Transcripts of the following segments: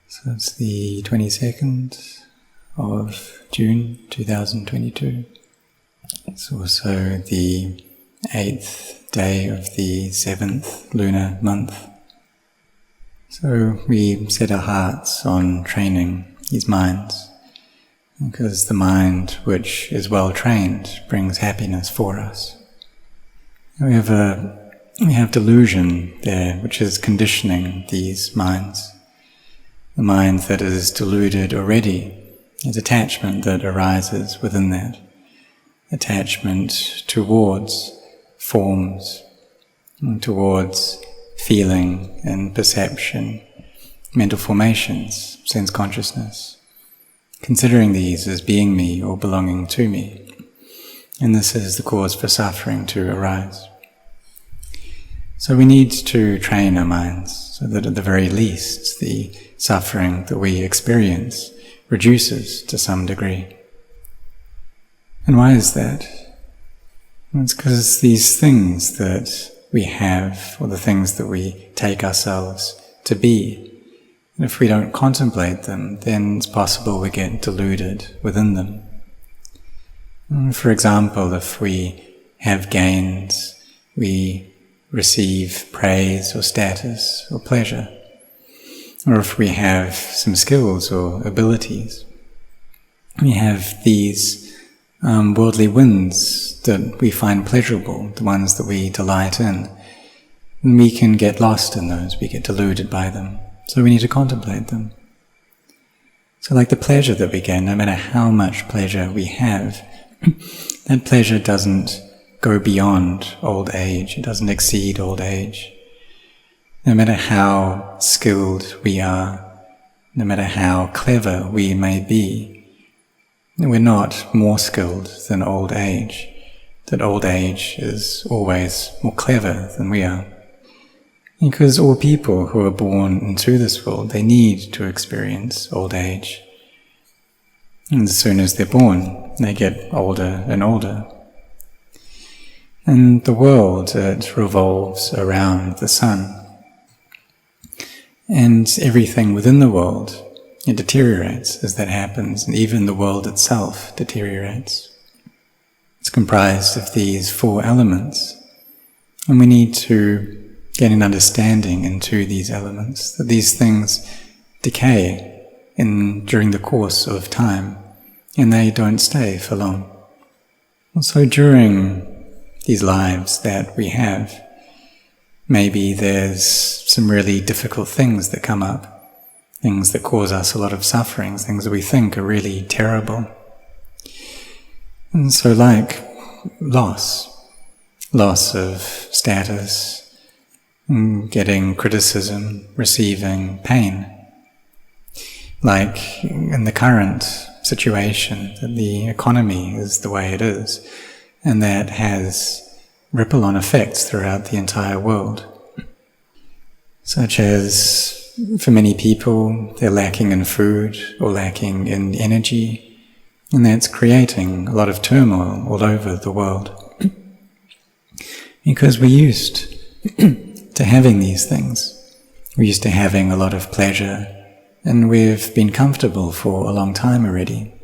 So it's the 22nd of June 2022. It's also the 8th day of the 7th lunar month. So we set our hearts on training these minds, because the mind which is well trained brings happiness for us. We have delusion there, which is conditioning these minds. The mind that is deluded already is attachment that arises within that. Attachment towards forms, towards feeling and perception, mental formations, sense consciousness, considering these as being me or belonging to me. And this is the cause for suffering to arise. So we need to train our minds so that at the very least the suffering that we experience reduces to some degree. And why is that? Well, it's because these things that we have, or the things that we take ourselves to be, if we don't contemplate them, then it's possible we get deluded within them. For example, if we have gains, we receive praise or status or pleasure, or if we have some skills or abilities, we have these worldly winds that we find pleasurable, the ones that we delight in, and we can get lost in those, we get deluded by them, so we need to contemplate them. So like the pleasure that we gain, no matter how much pleasure we have, that pleasure doesn't go beyond old age, it doesn't exceed old age. No matter how skilled we are, no matter how clever we may be, we're not more skilled than old age. That old age is always more clever than we are. Because all people who are born into this world, they need to experience old age. And as soon as they're born, they get older and older. And the world, it revolves around the sun. And everything within the world, it deteriorates as that happens, and even the world itself deteriorates. It's comprised of these four elements, and we need to get an understanding into these elements, that these things decay during the course of time, and they don't stay for long. So during these lives that we have, maybe there's some really difficult things that come up, things that cause us a lot of suffering, things that we think are really terrible. And so like loss of status, getting criticism, receiving pain, like in the current situation that the economy is the way it is, and that has ripple-on effects throughout the entire world. Such as, for many people, they're lacking in food or lacking in energy, and that's creating a lot of turmoil all over the world. Because we're used to having these things. We're used to having a lot of pleasure, and we've been comfortable for a long time already.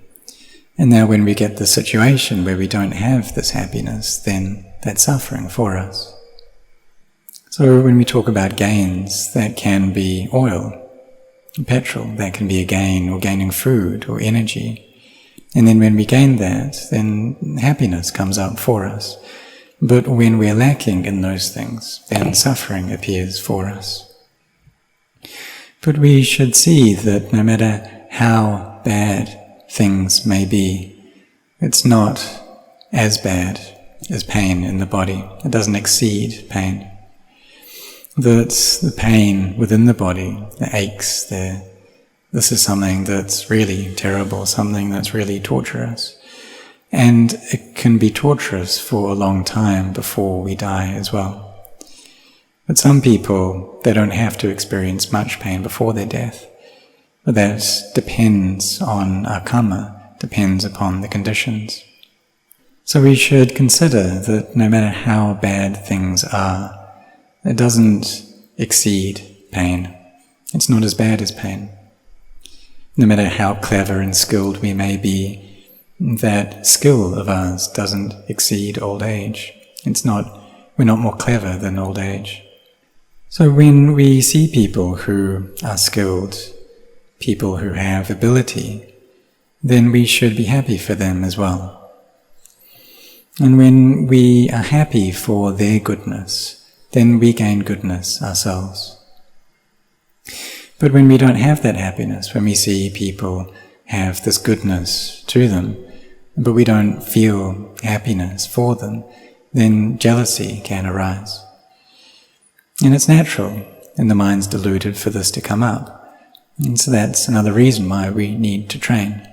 And now when we get the situation where we don't have this happiness, then that's suffering for us. So when we talk about gains, that can be oil, petrol, that can be a gain, or gaining food or energy. And then when we gain that, then happiness comes up for us. But when we're lacking in those things, then suffering appears for us. But we should see that no matter how bad things may be, it's not as bad as pain in the body. It doesn't exceed pain. That's the pain within the body, the aches there. This is something that's really terrible, something that's really torturous. And it can be torturous for a long time before we die as well. But some people, they don't have to experience much pain before their death. But that depends on our karma, depends upon the conditions. So we should consider that no matter how bad things are, it doesn't exceed pain. It's not as bad as pain. No matter how clever and skilled we may be, that skill of ours doesn't exceed old age. We're not more clever than old age. So when we see people who are skilled, people who have ability, then we should be happy for them as well. And when we are happy for their goodness, then we gain goodness ourselves. But when we don't have that happiness, when we see people have this goodness to them, but we don't feel happiness for them, then jealousy can arise. And it's natural, and the mind's deluded for this to come up. And so that's another reason why we need to train.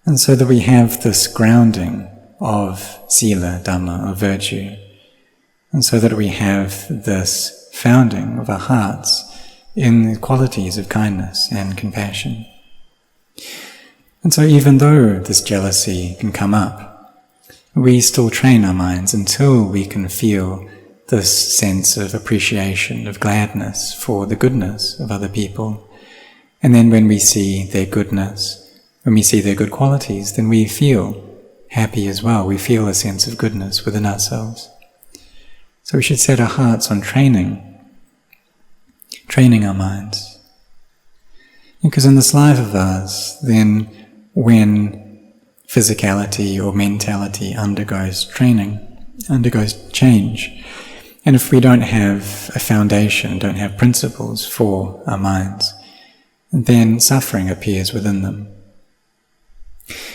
And so that we have this grounding of sila, Dhamma, of virtue, and so that we have this founding of our hearts in the qualities of kindness and compassion. And so even though this jealousy can come up, we still train our minds until we can feel this sense of appreciation, of gladness for the goodness of other people. And then when we see their goodness, when we see their good qualities, then we feel happy as well. We feel a sense of goodness within ourselves. So we should set our hearts on training our minds. Because in this life of ours, then when physicality or mentality undergoes training, undergoes change, and if we don't have a foundation, don't have principles for our minds, then suffering appears within them.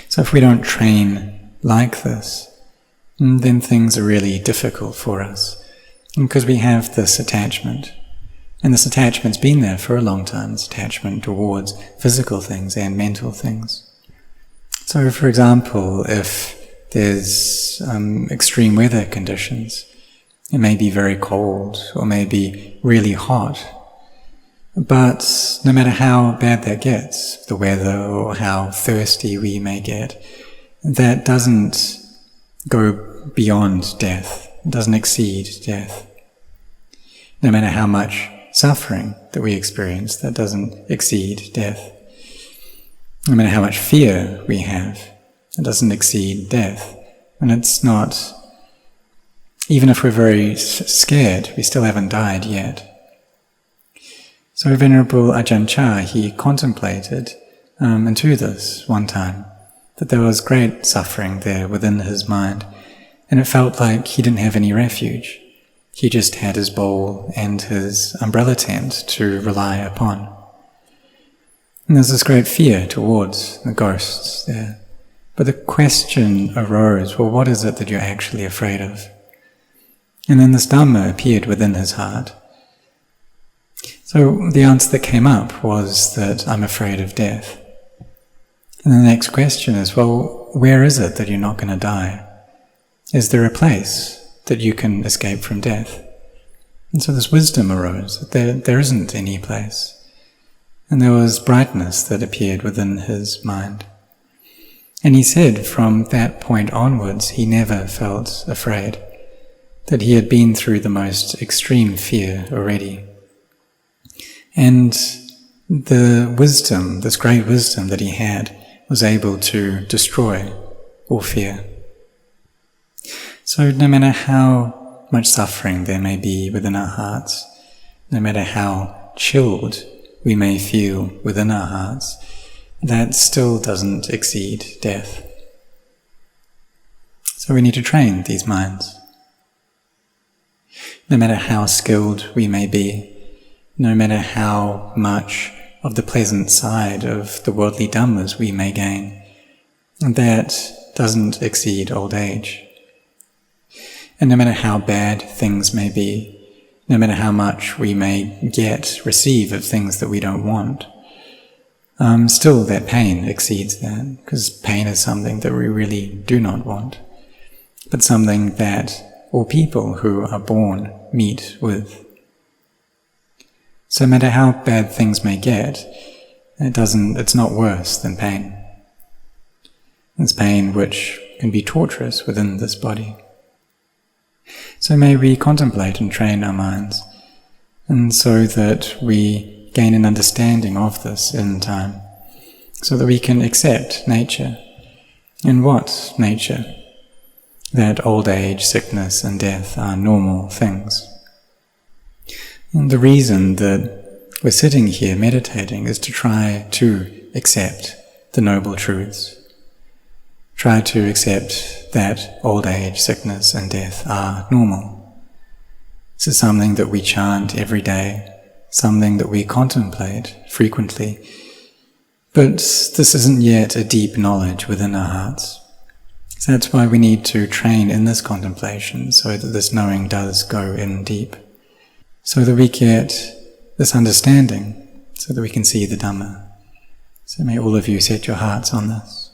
So if we don't train like this, then things are really difficult for us, because we have this attachment. And this attachment's been there for a long time, this attachment towards physical things and mental things. So for example, if there's extreme weather conditions, it may be very cold or may be really hot, but no matter how bad that gets, the weather or how thirsty we may get, that doesn't go beyond death, it doesn't exceed death. No matter how much suffering that we experience, that doesn't exceed death. No matter how much fear we have, it doesn't exceed death. And it's not, even if we're very scared, we still haven't died yet. So Venerable Ajahn Chah, he contemplated into this one time, that there was great suffering there within his mind, and it felt like he didn't have any refuge. He just had his bowl and his umbrella tent to rely upon. And there's this great fear towards the ghosts there. But the question arose, well, what is it that you're actually afraid of? And then this Dhamma appeared within his heart. So the answer that came up was that I'm afraid of death. And the next question is, well, where is it that you're not going to die? Is there a place that you can escape from death? And so this wisdom arose, that there isn't any place. And there was brightness that appeared within his mind. And he said from that point onwards, he never felt afraid, that he had been through the most extreme fear already. And the wisdom, this great wisdom that he had, was able to destroy all fear. So no matter how much suffering there may be within our hearts, no matter how chilled we may feel within our hearts, that still doesn't exceed death. So we need to train these minds. No matter how skilled we may be, no matter how much of the pleasant side of the worldly dhammas we may gain, that doesn't exceed old age. And no matter how bad things may be, no matter how much we may receive of things that we don't want, still that pain exceeds that, because pain is something that we really do not want, but something that all people who are born meet with. So no matter how bad things may get, it's not worse than pain. It's pain which can be torturous within this body. So may we contemplate and train our minds, and so that we gain an understanding of this in time, so that we can accept nature. And what nature? That old age, sickness and death are normal things. And the reason that we're sitting here meditating is to try to accept the noble truths. Try to accept that old age, sickness and death are normal. This is something that we chant every day, something that we contemplate frequently, but this isn't yet a deep knowledge within our hearts. So that's why we need to train in this contemplation, so that this knowing does go in deep, so that we get this understanding, so that we can see the Dhamma. So may all of you set your hearts on this.